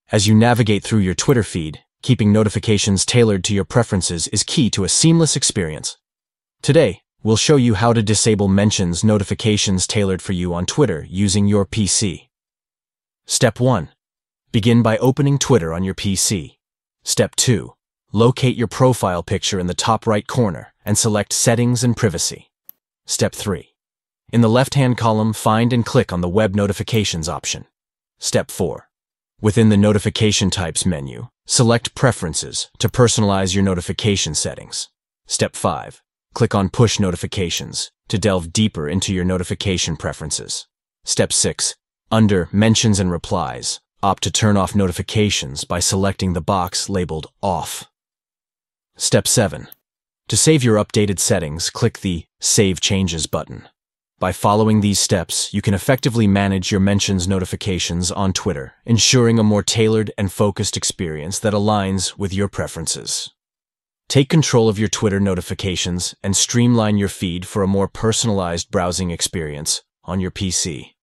As you navigate through your Twitter feed, keeping notifications tailored to your preferences is key to a seamless experience. Today, we'll show you how to disable mentions notifications tailored for you on Twitter using your PC. Step 1. Begin by opening Twitter on your PC. Step 2. Locate your profile picture in the top right corner and select Settings and Privacy. Step 3. In the left-hand column, find and click on the Web Notifications option. Step 4. Within the Notification Types menu, select Preferences to personalize your notification settings. Step 5. Click on Push Notifications to delve deeper into your notification preferences. Step 6. Under Mentions and Replies, opt to turn off notifications by selecting the box labeled Off. Step 7. To save your updated settings, click the Save Changes button. By following these steps, you can effectively manage your mentions notifications on Twitter, ensuring a more tailored and focused experience that aligns with your preferences. Take control of your Twitter notifications and streamline your feed for a more personalized browsing experience on your PC.